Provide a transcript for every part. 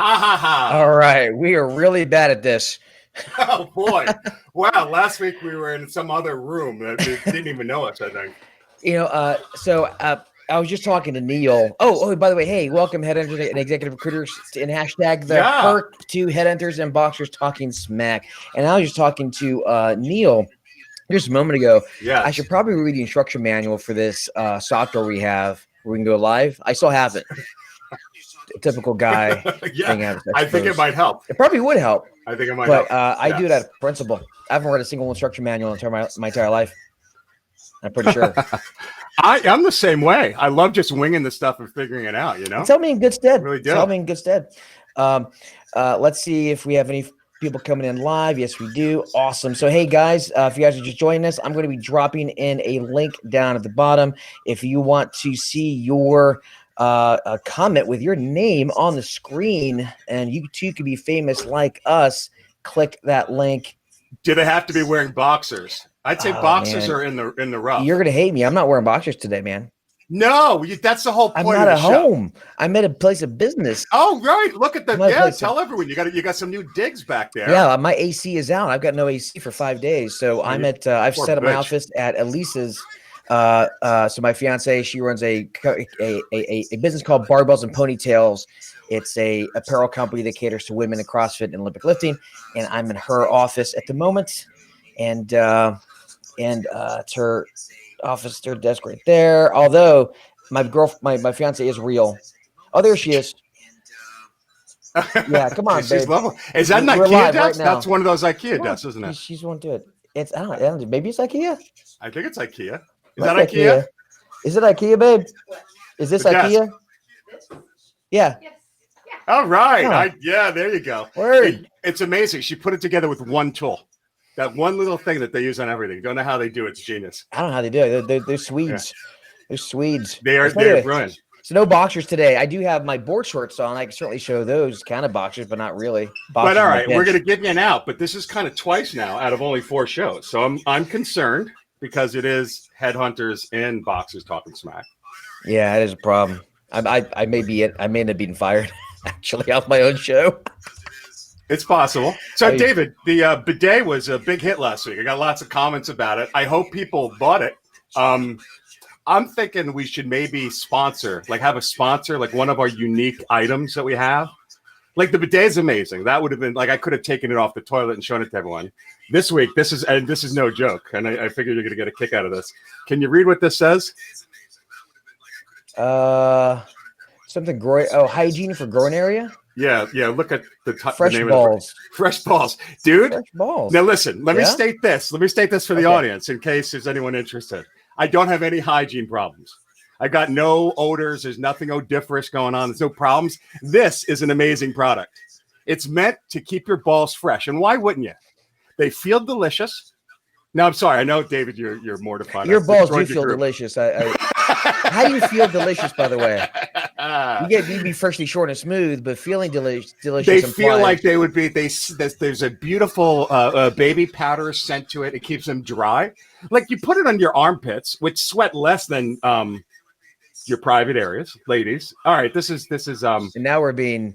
Ha ha ha. All right. We are really bad at this. Oh, boy. Wow. Last week we were in some other room that didn't even know us, I think. I was just talking to Neil. Oh, by the way, hey, welcome Headhunters and Executive Recruiters and hashtag the perk to Headhunters and Boxers Talking Smack. And I was just talking to Neil just a moment ago. Yeah. I should probably read the instruction manual for this software we have where we can go live. I still have it. Typical guy. Yeah, I think it might help. It probably would help. I think it might help. But I do it out of principle. I haven't read a single instruction manual in my entire life. I'm pretty sure. I'm the same way. I love just winging the stuff and figuring it out, you know? Tell me in good stead. Really do. Tell me in good stead. Let's see if we have any people coming in live. Yes, we do. Awesome. So, hey, guys, if you guys are just joining us, I'm going to be dropping in a link down at the bottom. If you want to see your a comment with your name on the screen and you too could be famous like us, click that link. Do they have to be wearing boxers? I'd say boxers are in the rough. You're gonna hate me. I'm not wearing boxers today, man. No, that's the whole point. I'm not at home. I'm at a place of business. Oh, right. Look at the tell everyone you got some new digs back there. Yeah, my AC is out. I've got no AC for 5 days. So I'm at I've set up my office at Elisa's. So my fiance, she runs a business called Barbells and Ponytails. It's a apparel company that caters to women in CrossFit and Olympic lifting, and I'm in her office at the moment. And it's her office, her desk right there. Although my fiance is real. Oh, there she is. Yeah, come on, she's babe. Lovely. Is that an IKEA desk? Right, that's one of those IKEA desks, isn't it? She's one to it. It's I don't know, maybe it's IKEA. I think it's IKEA. Is that IKEA? Is it IKEA, babe? Is this IKEA? Yeah. Yes. All right. Yeah, there you go. Word. It's amazing. She put it together with one tool. That one little thing that they use on everything. Don't know how they do it. It's genius. I don't know how they do it. They're Swedes. Yeah. They're Swedes. They're brilliant. So no boxers today. I do have my board shorts on. I can certainly show those kind of boxers, but not really. But all right, we're going to give you an out. But this is kind of twice now out of only 4 shows. So I'm concerned because it is Headhunters and Boxers Talking Smack. Yeah, it is a problem. I may end up being fired actually off my own show. It's possible. So, David, the bidet was a big hit last week. I got lots of comments about it. I hope people bought it. I'm thinking we should maybe have a sponsor, like one of our unique items that we have. Like the bidet is amazing. That would have been I could have taken it off the toilet and shown it to everyone. This week, this is no joke. And I figured you're going to get a kick out of this. Can you read what this says? Something groin. Oh, hygiene for groin area. Yeah. Look at the fresh balls. Fresh balls, dude. Fresh balls. Now listen. Let me state this. For the audience in case there's anyone interested. I don't have any hygiene problems. I got no odors. There's nothing odoriferous going on. There's no problems. This is an amazing product. It's meant to keep your balls fresh, and why wouldn't you? They feel delicious. Now, I'm sorry. I know, David, you're mortified. Your balls do feel delicious. How do you feel delicious, by the way? You'd be freshly short and smooth, but feeling delicious. They feel like they would be. There's a beautiful baby powder scent to it. It keeps them dry. Like you put it on your armpits, which sweat less than your private areas, ladies. All right, this is. And now we're being.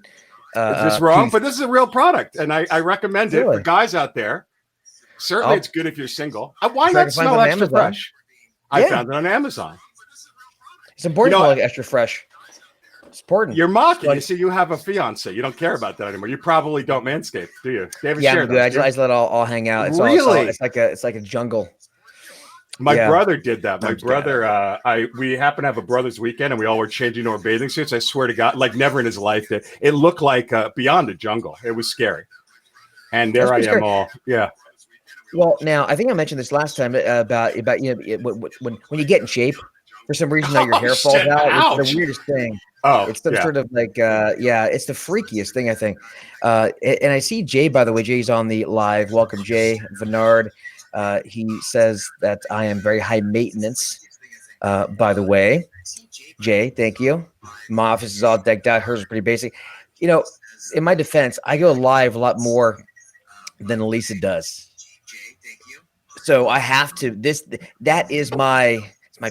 Is this wrong? But this is a real product, and I recommend it for guys out there. Certainly, it's good if you're single. Why not smell extra fresh? I found it on Amazon. It's important to look extra fresh. It's important. You're mocking. You see, you have a fiance. You don't care about that anymore. You probably don't manscape, do you? David, yeah, I'm good. I just let it all hang out. It's it's like a jungle. My brother did that. My brother, we happen to have a brother's weekend, and we all were changing our bathing suits. I swear to God, like never in his life did. It looked like beyond a jungle. It was scary. And there I am, all Well, now I think I mentioned this last time about when you get in shape. For some reason, your hair falls out. It's the weirdest thing. It's some sort of it's the freakiest thing, I think. And I see Jay, by the way. Jay's on the live. Welcome, Jay Vennard. He says that I am very high maintenance, by the way. Jay, thank you. My office is all decked out. Hers is pretty basic. You know, in my defense, I go live a lot more than Elisa does. So I have to. That is my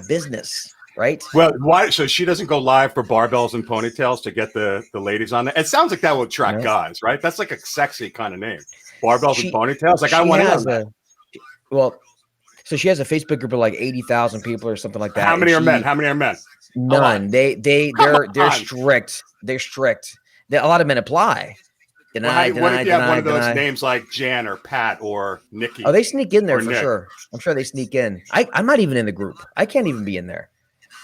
business. right? Well, why? So she doesn't go live for barbells and ponytails to get the ladies on there. It sounds like that will attract guys, right? That's like a sexy kind of name. Barbells and ponytails. Like I want in on that. Well, so she has a Facebook group of like 80,000 people or something like that. How many are men? How many are men? None. They're strict. They're strict. A lot of men apply. What if you have one of those names like Jan or Pat or Nikki? Oh, they sneak in there for sure. I'm sure they sneak in. I'm not even in the group. I can't even be in there.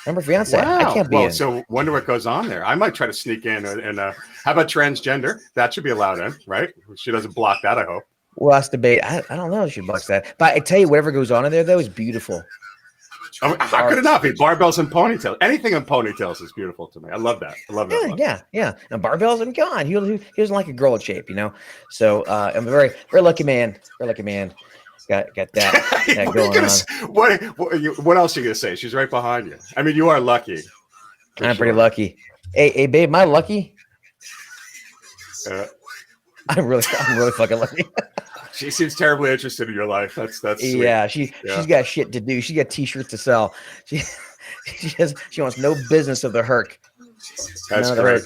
Remember, fiance? Wow. I can't be in. So wonder what goes on there. I might try to sneak in. And how about transgender? That should be allowed in, right? She doesn't block that, I hope. Well, that's debate. I don't know if she blocks that. But I tell you, whatever goes on in there, though, is beautiful. How could it not be? Barbells and ponytails. Anything in ponytails is beautiful to me. I love that. I love that. Yeah. And barbells, and God, he doesn't like a girl in shape, you know. So I'm a very, very lucky man. Very lucky man. Got that going on. What else are you gonna say? She's right behind you. I mean, you are lucky. I'm pretty lucky. Hey, babe, am I lucky? I'm really fucking lucky. She seems terribly interested in your life. That's sweet. Yeah. She's got shit to do. She got t-shirts to sell. She wants no business of the Herc. That's great.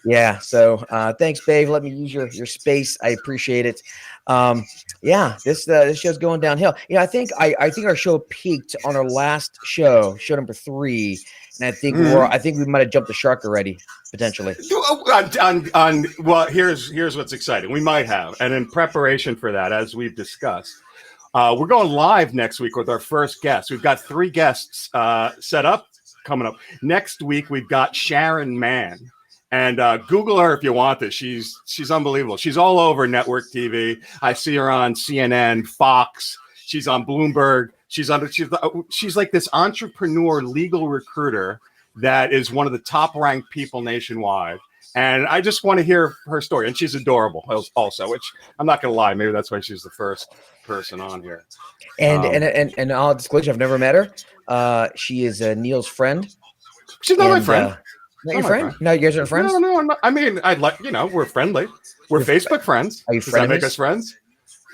Yeah. So thanks, babe. Let me use your space. I appreciate it. This show's going downhill. You know, I think our show peaked on our last show number 3. And I think we might have jumped the shark already, potentially. Well, here's what's exciting. We might have, and in preparation for that, as we've discussed, we're going live next week with our first guest. We've got 3 guests set up coming up next week. We've got Sharon Mann, and Google her if you want this. She's unbelievable. She's all over network TV. I see her on CNN, Fox. She's on Bloomberg. She's like this entrepreneur legal recruiter that is one of the top ranked people nationwide. And I just want to hear her story. And she's adorable also, which I'm not going to lie. Maybe that's why she's the first person on here. And all disclosure, I've never met her. She is Neil's friend. She's not my friend. Not your friend? No, you guys are friends? No, I'm not. I mean, we're friendly. We're Facebook friends. Are you Does that make us friends?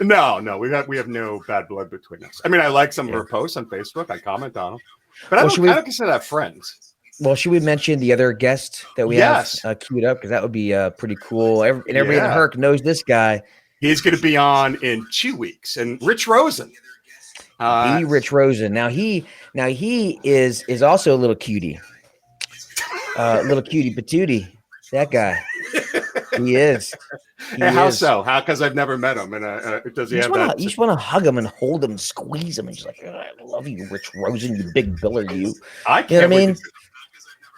No, we have no bad blood between us. I mean, I like some of her posts on Facebook. I comment on them, but I don't consider that friends. Well, should we mention the other guest that we have queued up? Because that would be pretty cool. Everybody in the Herc knows this guy. He's going to be on in 2 weeks. And Rich Rosen. Rich Rosen. Now he is also a little cutie. Little cutie patootie. That guy. He is. How so? How? Because I've never met him. And does he have that? You just want to hug him and hold him and squeeze him. And just like, I love you, Rich Rosen, you big biller, you. I can't. You know what I mean?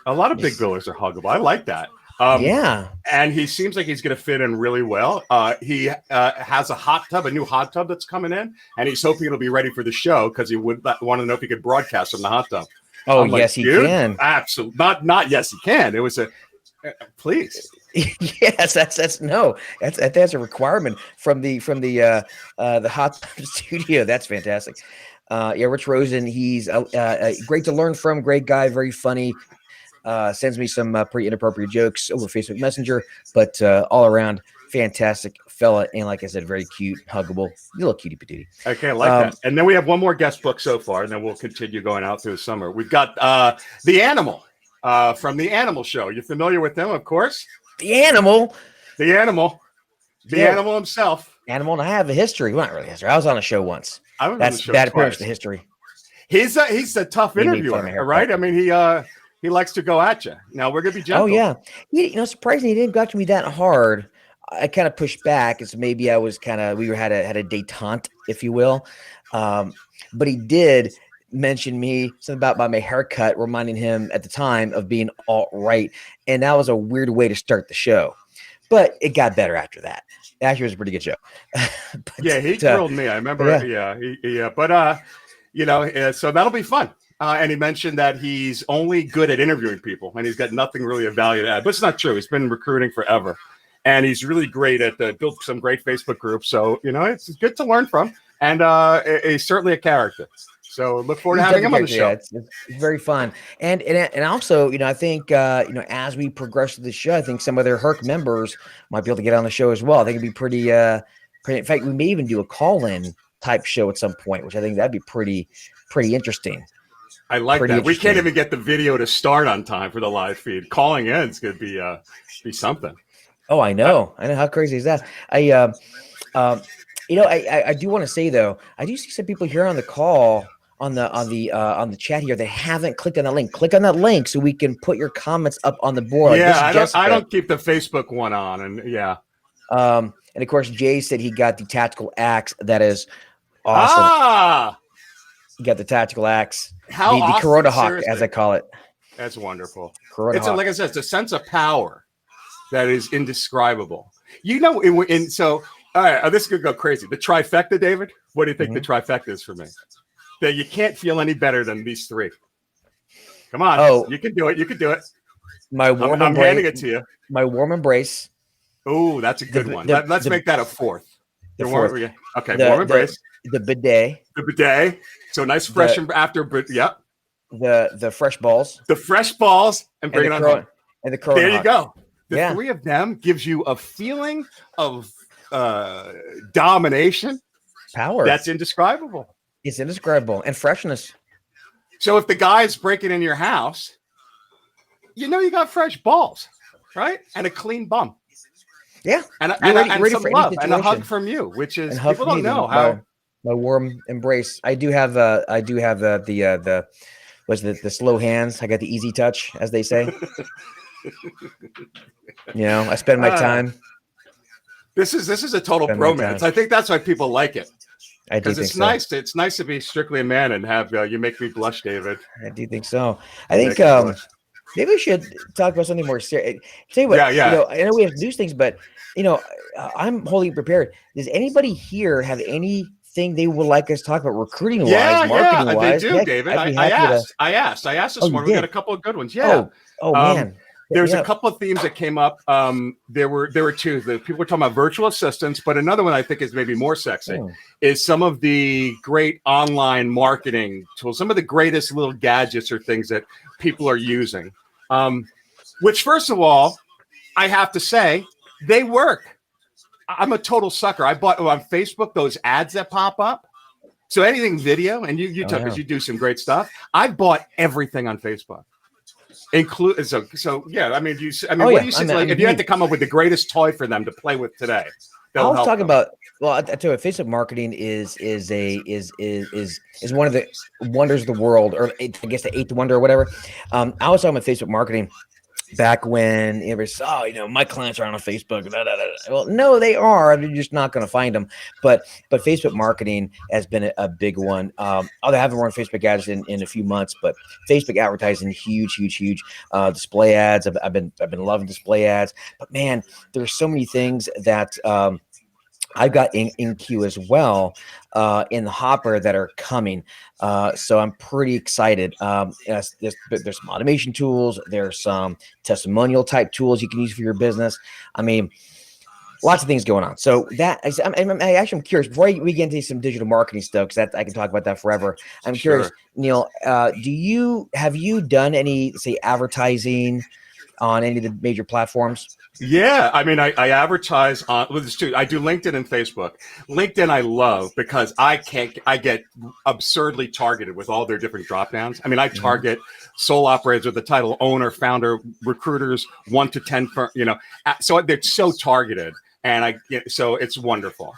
A lot of big billers are huggable. I like that. And he seems like he's going to fit in really well. He has a new hot tub that's coming in, and he's hoping it'll be ready for the show because he would want to know if he could broadcast from the hot tub. Oh, yes, he can. Absolutely. Not yes, he can. It was please. Yes, that's a requirement from the hot tub studio. That's fantastic. Rich Rosen, he's great to learn from. Great guy, very funny. Sends me some pretty inappropriate jokes over Facebook Messenger, but all around fantastic fella, and like I said, very cute, huggable, little cutie patootie. Okay, I like that. And then we have one more guest book so far, and then we'll continue going out through the summer. We've got the Animal from the Animal Show. You're familiar with them, of course. The Animal himself. Animal, and I have a history. Well, not really history. I was on a show once. That's bad approach to history. He's a tough interviewer, right? I mean, he likes to go at you. Now we're gonna be gentle. Oh yeah, surprisingly, he didn't go to me that hard. I kind of pushed back, as maybe I was we had a detente, if you will. But he did mention me something about my haircut, reminding him at the time of being alt-right, and that was a weird way to start the show. But it got better after that. It actually was a pretty good show. He grilled me. I remember. So that'll be fun. And he mentioned that he's only good at interviewing people, and he's got nothing really of value to add. But it's not true. He's been recruiting forever, and he's really great at built some great Facebook groups. So it's good to learn from, and he's certainly a character. So look forward to having him on the show. It's very fun, and also I think as we progress through the show, I think some of their Herc members might be able to get on the show as well. I think it'd be pretty. In fact, we may even do a call-in type show at some point, which I think that'd be pretty interesting. I like that. We can't even get the video to start on time for the live feed. Calling in is going to be something. Oh, I know. I know. How crazy is that? I do want to say though, I do see some people here on the call on the chat here that haven't clicked on that link. Click on that link so we can put your comments up on the board. Yeah, I don't keep the Facebook one on, and yeah. And of course, Jay said he got the tactical axe. That is awesome. You got the tactical axe. How the Corona Hawk, as I call it. That's wonderful. Like I said, it's a sense of power that is indescribable. All right, this could go crazy. The trifecta, David. What do you think the trifecta is for me? That you can't feel any better than these three. Come on. Oh, you can do it. You can do it. I'm handing it to you. My warm embrace. Oh, that's a good one. Let's make that a fourth. Warm embrace. The bidet. The bidet. So nice fresh after. Yep. The fresh balls. The fresh balls and bring it on home. And the Corona. There you go. The three of them gives you a feeling of domination, power. That's indescribable. It's indescribable, and freshness. So if the guy's breaking in your house, you got fresh balls, right? And a clean bum. Yeah, and some love and a hug from you, which is people don't know how. My warm embrace. I do have the slow hands. I got the easy touch, as they say. I spend my time. This is a total bromance. I think that's why people like it. I do think it's nice. It's nice to be strictly a man and have you make me blush, David. I do think so. I think maybe we should talk about something more serious. Tell you what, yeah. I know we have news things, but I'm wholly prepared. Does anybody here have anything they would like us to talk about recruiting wise, marketing wise? They do, David. I asked this morning. We got a couple of good ones. Yeah. Oh man. There's a couple of themes that came up. There were two. The people were talking about virtual assistants, but another one I think is maybe more sexy is some of the great online marketing tools, some of the greatest little gadgets or things that people are using. Which, first of all, I have to say, they work. I'm a total sucker. I bought on Facebook those ads that pop up. So anything video, and you talk because you do some great stuff. I bought everything on Facebook. What do you say? If you had to come up with the greatest toy for them to play with today, I was talking about. Well, I tell you, Facebook marketing is one of the wonders of the world, or I guess the eighth wonder or whatever. I was talking about Facebook marketing back when it was, my clients are on Facebook. Well, no, they are. They're just not going to find them. But Facebook marketing has been a big one. I haven't run Facebook ads in a few months, but Facebook advertising, huge display ads. I've been loving display ads. But man, there's so many things that I've got in queue as well in the hopper that are coming. So I'm pretty excited. There's some automation tools. There's some testimonial type tools you can use for your business. I mean, lots of things going on. So I'm curious, before we get into some digital marketing stuff, because I can talk about that forever. I'm curious, Neil, have you done any, say, advertising on any of the major platforms? Yeah, I mean, I advertise on. Well, there's two. I do LinkedIn and Facebook. LinkedIn I love because I get absurdly targeted with all their different drop downs. I mean, I target sole operators with the title owner, founder, recruiters, 1 to 10 so they're so targeted, and so it's wonderful.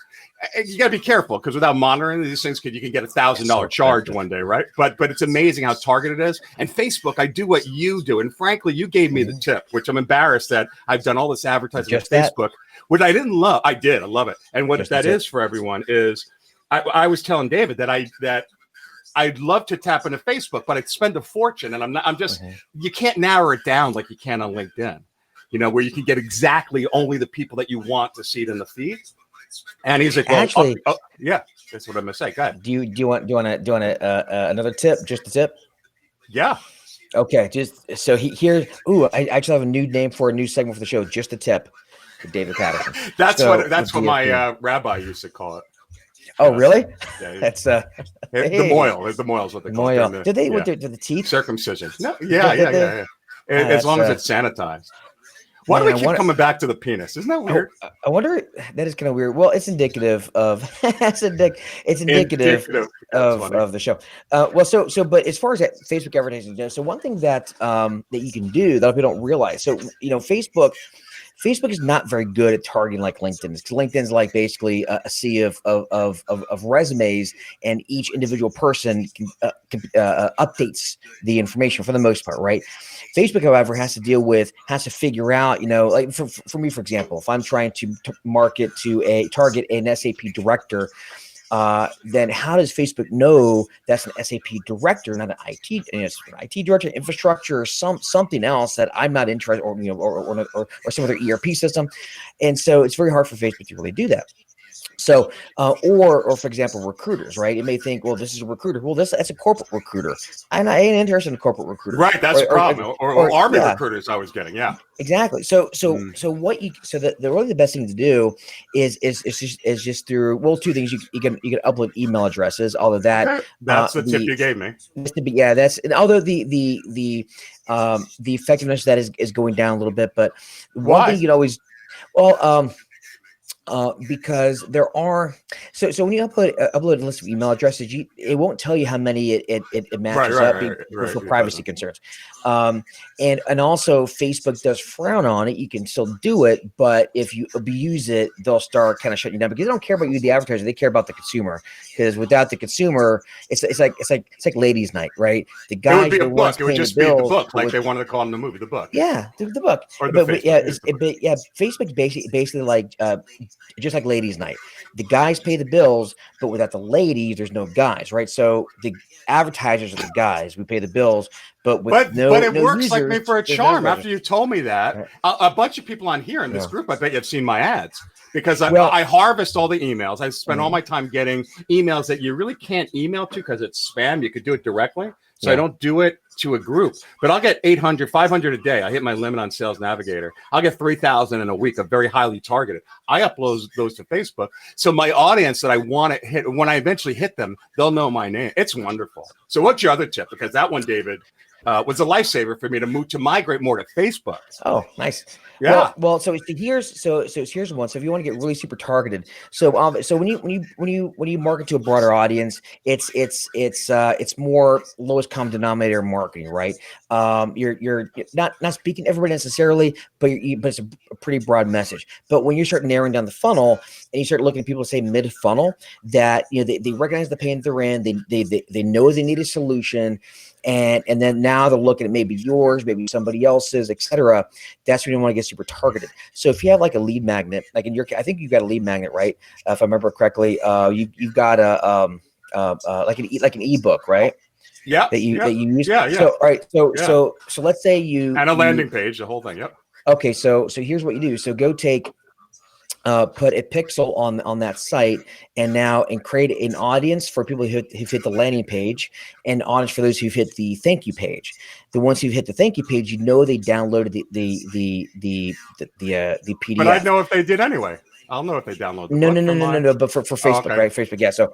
You got to be careful because without monitoring these things, you can get $1,000 charge one day, right? But it's amazing how targeted it is. And Facebook, I do what you do, and frankly, you gave me the tip, which I'm embarrassed that I've done all this advertising on Facebook, which I didn't love. I did, I love it. And what that is for everyone is, I was telling David that I'd love to tap into Facebook, but I'd spend a fortune, and I'm just you can't narrow it down like you can on LinkedIn, where you can get exactly only the people that you want to see it in the feed. And he's like, well, actually, yeah, that's what I'm gonna say. Go ahead. Do you want another tip? Just a tip? Yeah. Okay. Just so here. Ooh, I actually have a new name for a new segment for the show. Just a tip. With David Patterson. That's what my rabbi used to call it. Oh, really? Yeah, that's the moil. The moil is what they call it. Did they? What did the teeth? Circumcision. No. Yeah. As long as it's sanitized. Why do we keep coming back to the penis? Isn't that weird? I wonder. That is kind of weird. Well, it's indicative of it's indicative of the show. But as far as that Facebook advertising goes, so one thing that you can do that people don't realize. So Facebook is not very good at targeting like LinkedIn. Because LinkedIn's like basically a sea of resumes, and each individual person updates the information for the most part, right? Facebook, however, has to figure out, like for me, for example, if I'm trying to target an SAP director, then how does Facebook know that's an SAP director, not an IT director, infrastructure, or something else that I'm not interested, or some other ERP system? And so it's very hard for Facebook to really do that. So, or for example, recruiters, right? It may think, well, this is a recruiter. Well, that's a corporate recruiter. I ain't interested in a corporate recruiter. Right. That's the problem. Or Army recruiters I was getting. Yeah. Exactly. So the really the best thing to do is just through, two things. You can upload email addresses, all of that. That's the tip you gave me. Although the effectiveness of that is going down a little bit, but one thing you'd always, because there are so when you upload a list of email addresses, it won't tell you how many it matches up for privacy concerns. And also Facebook does frown on it. You can still do it, but if you abuse it, they'll start kind of shutting you down, because they don't care about you, the advertiser. They care about the consumer, because without the consumer, it's like ladies' night, right? The guys, it would be a book. It would just be the book, like they wanted to call them the movie, the book. Yeah, the book. Or Facebook's basically like just like ladies' night. The guys pay the bills, but without the ladies, there's no guys, right? So the advertisers are the guys. We pay the bills, but it works users, like me for a charm. After you told me that, right. A bunch of people on here in this group, I bet you've seen my ads, because I harvest all the emails. I spend all my time getting emails that you really can't email to because it's spam. You could do it directly. So I don't do it to a group, but I'll get 800, 500 a day. I hit my limit on Sales Navigator. I'll get 3,000 in a week of very highly targeted. I upload those to Facebook. So my audience that I want to hit, when I eventually hit them, they'll know my name. It's wonderful. So what's your other tip? Because that one, David, was a lifesaver for me to migrate more to Facebook. Oh, nice. Yeah. Well, so here's one. So if you want to get really super targeted, so when you market to a broader audience, it's more lowest common denominator marketing, right? You're not speaking to everybody necessarily, but it's a pretty broad message. But when you start narrowing down the funnel and you start looking at people, say mid funnel, that they recognize the pain they're in, they know they need a solution. And then now they're looking at maybe yours, maybe somebody else's, etc. That's when you want to get super targeted. So if you have like a lead magnet, like in your case, I think you've got a lead magnet, right? If I remember correctly, you've got like an ebook, right? Yeah. That you use. Yeah. So all right. So let's say and a landing page, the whole thing. Yep. Okay. So here's what you do. So go take. Put a pixel on that site and create an audience for people who've hit the landing page, and audience for those who've hit the thank you page. The ones who've hit the thank you page, they downloaded the PDF. But I'd know if they did anyway. I'll know if they download the book. No. But for Facebook, right? Facebook, yeah. So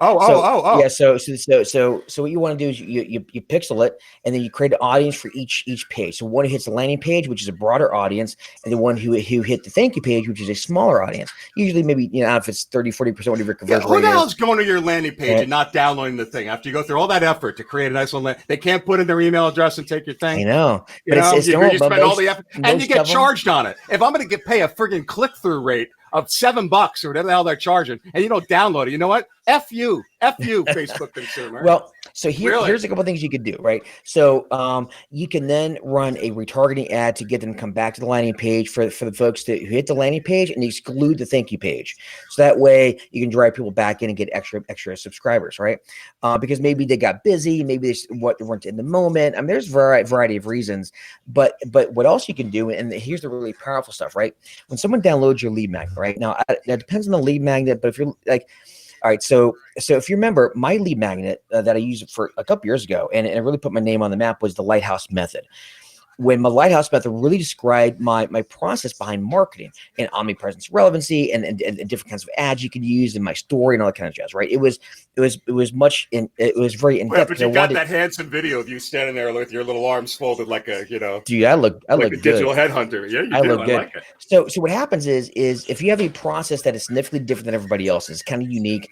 yeah. So what you want to do is you pixel it, and then you create an audience for each page. So one who hits the landing page, which is a broader audience, and the one who hit the thank you page, which is a smaller audience. Usually, maybe if it's 30-40% of your conversion rate. Who the hell is going to your landing page and not downloading the thing after you go through all that effort to create a nice little landing? They can't put in their email address and take your thing. I know, you spend all the effort, and you get charged on it. If I'm going to pay a friggin' click-through rate of $7 or whatever the hell they're charging, and you don't download it, you know what? F you, Facebook consumer. Well, so here's a couple of things you could do, right? So you can then run a retargeting ad to get them to come back to the landing page for the folks who hit the landing page, and exclude the thank you page. So that way you can drive people back in and get extra subscribers, right? Because maybe they got busy, maybe they weren't in the moment. I mean, there's a variety of reasons. But what else you can do, and here's the really powerful stuff, right? When someone downloads your lead magnet, right? Now, that depends on the lead magnet, but if you're like, all right, so if you remember, my lead magnet that I used for a couple years ago, and it really put my name on the map, was the Lighthouse method. when my lighthouse method really described my process behind marketing and omnipresence relevancy and different kinds of ads you could use in my story and all that kind of jazz, right? It was very in-depth. But you got that handsome video of you standing there with your little arms folded like a, dude, I look like a good. Digital headhunter. Yeah, you do. look I good. like it. So what happens is if you have a process that is significantly different than everybody else's, kind of unique,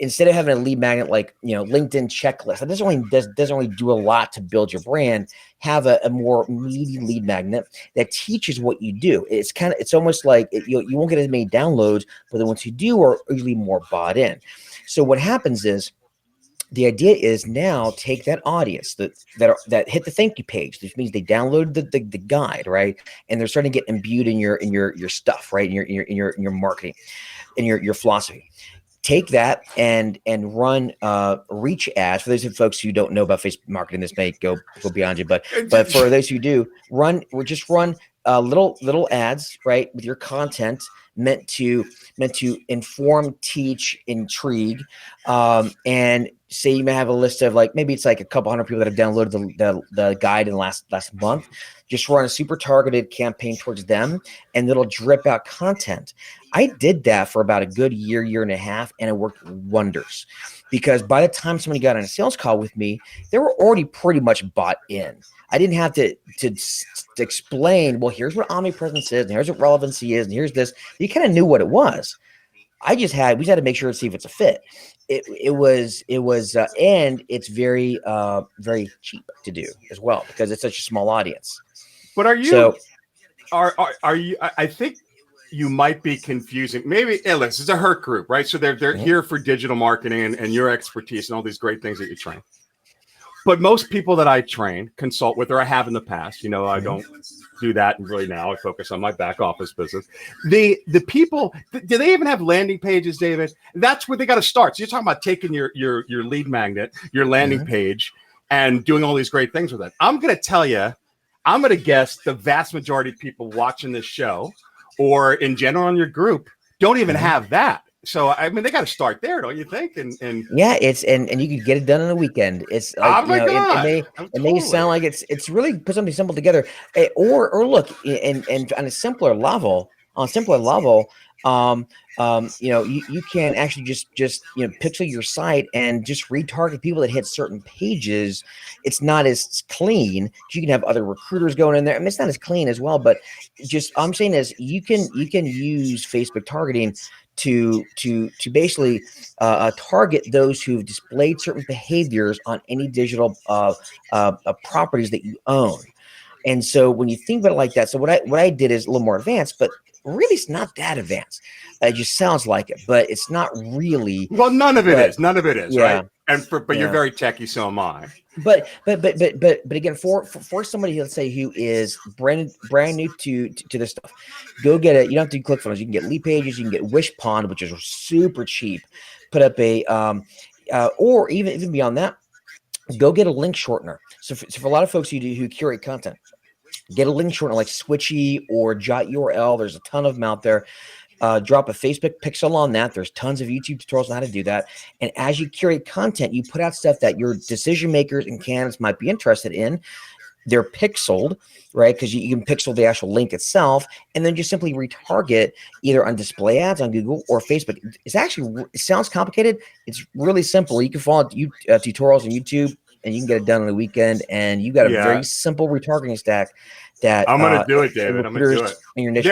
instead of having a lead magnet like LinkedIn checklist, that doesn't really do a lot to build your brand. Have a more meaty lead magnet that teaches what you do. It's almost like you won't get as many downloads, but the ones you do are usually more bought in. So what happens is, the idea is now take that audience that hit the thank you page, which means they downloaded the guide, right? And they're starting to get imbued in your stuff, right? In your marketing, in your philosophy. Take that and run reach ads. For those folks who don't know about Facebook marketing, this may go beyond you, but for those who do, run little ads, right, with your content meant to inform, teach, intrigue, and say you may have a list of maybe it's like a couple hundred people that have downloaded the guide in the last month. Just run a super targeted campaign towards them, and it'll drip out content. I did that for about a good year and a half, and it worked wonders, because by the time somebody got on a sales call with me, they were already pretty much bought in. I didn't have to explain, well, here's what omnipresence is, and here's what relevancy is, and here's this. You kind of knew what it was. We just had to make sure to see if it's a fit. It was, and it's very, very cheap to do as well, because it's such a small audience. But are you? I think you might be confusing. Maybe this is a Hurt group, right? So they're here for digital marketing and your expertise and all these great things that you train. But most people that I train, consult with, or I have in the past, I don't do that really now. I focus on my back office business. The people, do they even have landing pages, David? That's where they got to start. So you're talking about taking your lead magnet, your landing page, and doing all these great things with it. I'm going to tell you, I'm going to guess the vast majority of people watching this show, or in general in your group, don't even have that. So I mean, they got to start there, don't you think? And yeah, and you could get it done in a weekend. It's like, it may sound like it's really put something simple together, or look, and on a simpler level, you can actually just pixel your site and just retarget people that hit certain pages. It's not as clean. You can have other recruiters going in there. I mean, it's not as clean as well, but I'm saying is you can use Facebook targeting to basically target those who've displayed certain behaviors on any digital properties that you own. And so when you think about it like that, so what I did is a little more advanced, but really it's not that advanced. It just sounds like it, but it's not really. Well, none of it is, right? But you're very techie, so am I. But again, for somebody, let's say, who is brand new to this stuff, go get it. You don't have to click funnels. You can get lead pages. You can get Wish Pond, which is super cheap. Put up a or even beyond that, go get a link shortener. So for a lot of folks who curate content, get a link shortener like Switchy or Jot URL. There's a ton of them out there. Drop a Facebook pixel on that. There's tons of YouTube tutorials on how to do that. And as you curate content, you put out stuff that your decision makers and candidates might be interested in. They're pixeled, right? Because you can pixel the actual link itself, and then just simply retarget either on display ads on Google or Facebook. It sounds complicated. It's really simple. You can follow tutorials on YouTube, and you can get it done on the weekend. And you got a very simple retargeting stack. That I'm going to do it, David. I'm going to do it. In your niche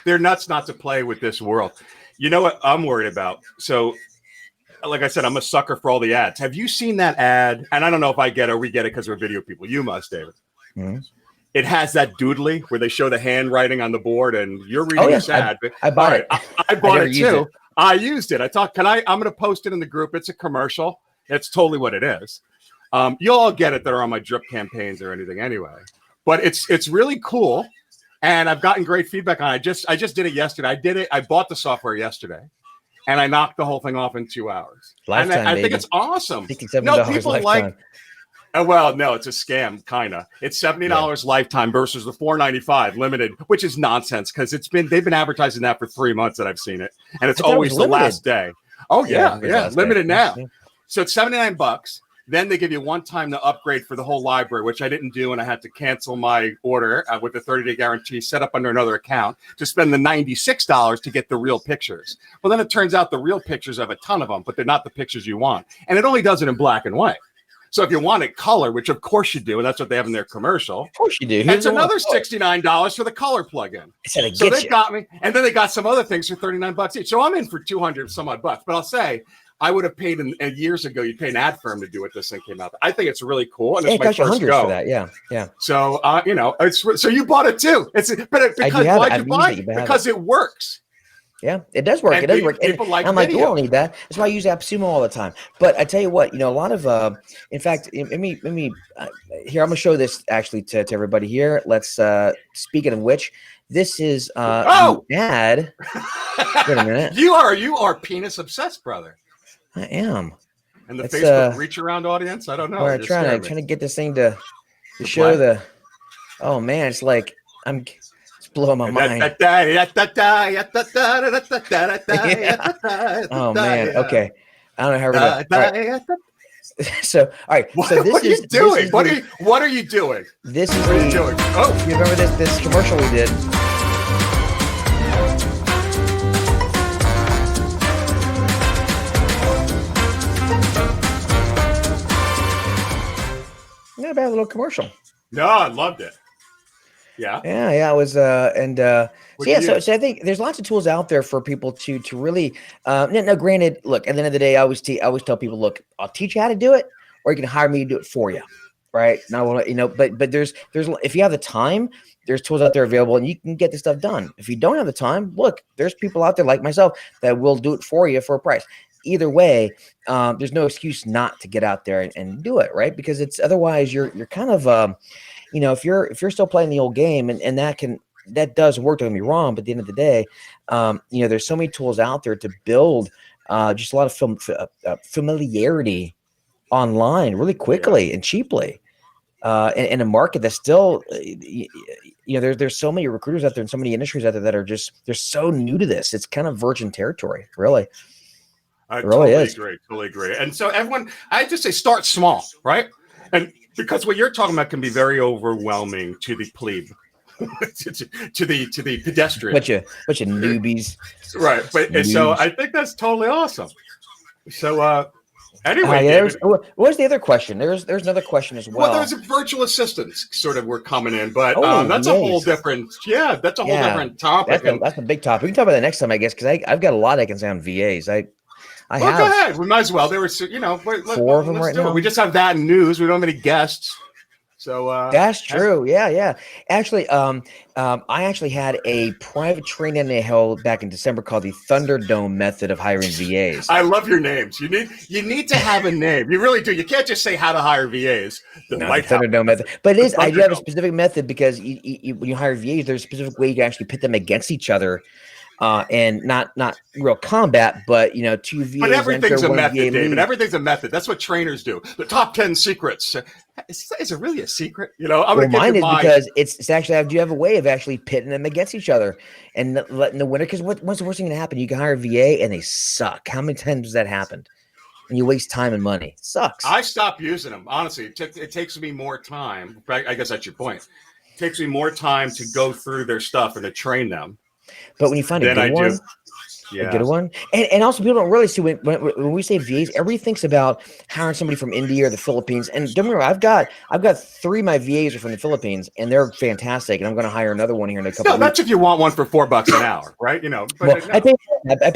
they're nuts not to play with this world. You know what I'm worried about? So, like I said, I'm a sucker for all the ads. Have you seen that ad? And I don't know if I get it or we get it because we're video people. You must, David. Mm-hmm. It has that doodly where they show the handwriting on the board, and you're reading this ad. I bought it. I bought it too. I used it. I thought, I'm going to post it in the group. It's a commercial. It's totally what it is. You'll all get it that are on my drip campaigns or anything anyway. But it's really cool, and I've gotten great feedback on it. I just did it yesterday. I bought the software yesterday, and I knocked the whole thing off in 2 hours. Lifetime, I think it's awesome. No, people lifetime. Well, no, it's a scam, kind of. It's $70 lifetime versus the $4.95 limited, which is nonsense because they've been advertising that for 3 months that I've seen it, and it's always the last day. Oh yeah, limited now. So it's $79. Then they give you one time to upgrade for the whole library, which I didn't do, and I had to cancel my order with the 30-day guarantee, set up under another account to spend the $96 to get the real pictures. Well, then it turns out the real pictures have a ton of them, but they're not the pictures you want. And it only does it in black and white. So if you want it color, which of course you do, and that's what they have in their commercial. Of course you do. It's another $69 for the color plugin. So they got me, and then they got some other things for $39 each. So I'm in for 200 some odd bucks. But I'll say, I would have paid years ago. You'd pay an ad firm to do it. This thing came out. I think it's really cool, and it's my first go. For that. Yeah. So so you bought it too. Why'd you buy it? Because it works. Yeah, it does work. It does work. People like I'm like, you don't need that. That's why I use AppSumo all the time. But I tell you what, a lot of, in fact, let me here, I'm gonna show this actually to everybody here. Let's, speaking of which, this is an ad. Wait a minute. You are penis obsessed, brother. I am. And the Facebook reach around audience, I don't know. I'm trying to get this thing to show the. Oh man, it's like it's blowing my mind. Oh man. Okay. I don't know how we're gonna. So all right. So what are you doing? What are you doing? This is what are you doing? Oh, you remember this commercial we did? Not a bad little commercial. No, I loved it. Yeah. It was so I think there's lots of tools out there for people to really now granted, look, at the end of the day, I always tell people, look, I'll teach you how to do it, or you can hire me to do it for you. Right. Now, but there's if you have the time, there's tools out there available and you can get this stuff done. If you don't have the time, look, there's people out there like myself that will do it for you for a price. Either way, there's no excuse not to get out there and do it, right? Because it's otherwise you're kind of if you're still playing the old game and that does work, don't get me wrong, but at the end of the day, there's so many tools out there to build just a lot of familiarity online really quickly and cheaply. In a market that's still, there's so many recruiters out there and so many industries out there that are they're so new to this. It's kind of virgin territory, really. I totally agree. And so everyone, I just say start small, right? And because what you're talking about can be very overwhelming to the plebe, to the pedestrian. Bunch of newbies. Right. But so I think that's totally awesome. So anyway, what was the other question? There's another question as well. Well, there's a virtual assistants sort of were coming in, but that's a whole different different topic. That's a big topic. We can talk about that next time, I guess, because I've got a lot I can say on VAs. Go ahead. We might as well. There were, 4 of them right now. We just have that in news. We don't have any guests. So that's true. Yeah. Actually, I actually had a private training I held back in December called the Thunderdome method of hiring VAs. I love your names. You need to have a name. You really do. You can't just say how to hire VAs. The Thunderdome method. But it is. I do have a specific method because when you hire VAs, there's a specific way you can actually pit them against each other. And not real combat, but 2 VAs. But everything's a method, David. Everything's a method. That's what trainers do. The top 10 secrets. Is it really a secret? Mine is because it's actually I do have a way of actually pitting them against each other and letting the winner. Because what's the worst thing going to happen? You can hire a VA and they suck. How many times has that happened? And you waste time and money. It sucks. I stopped using them. Honestly, it takes me more time. I guess that's your point. It takes me more time to go through their stuff and to train them. But when you find a good one, and also people don't really see when we say VAs, everybody thinks about hiring somebody from India or the Philippines. And don't get me wrong, I've got 3 of my VAs are from the Philippines, and they're fantastic. And I'm going to hire another one here in a couple. No, that's if you want one for $4 an hour, right? But I pay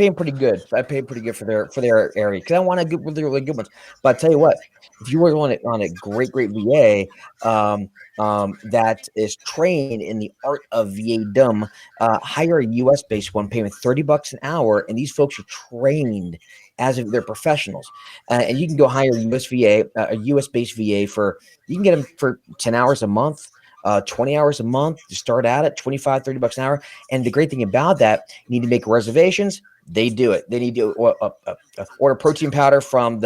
them pretty good. I pay pretty good for their area because I want to get really good ones. But I tell you what, if you were on a great VA, that is trained in the art of VA-dom, hire a U.S.-based one, pay them $30 an hour, and these folks are trained as if they're professionals. And you can go hire a U.S.-based VA you can get them for 10 hours a month, 20 hours a month to start out at $25-$30 an hour. And the great thing about that, you need to make reservations. They do it. They need to order protein powder from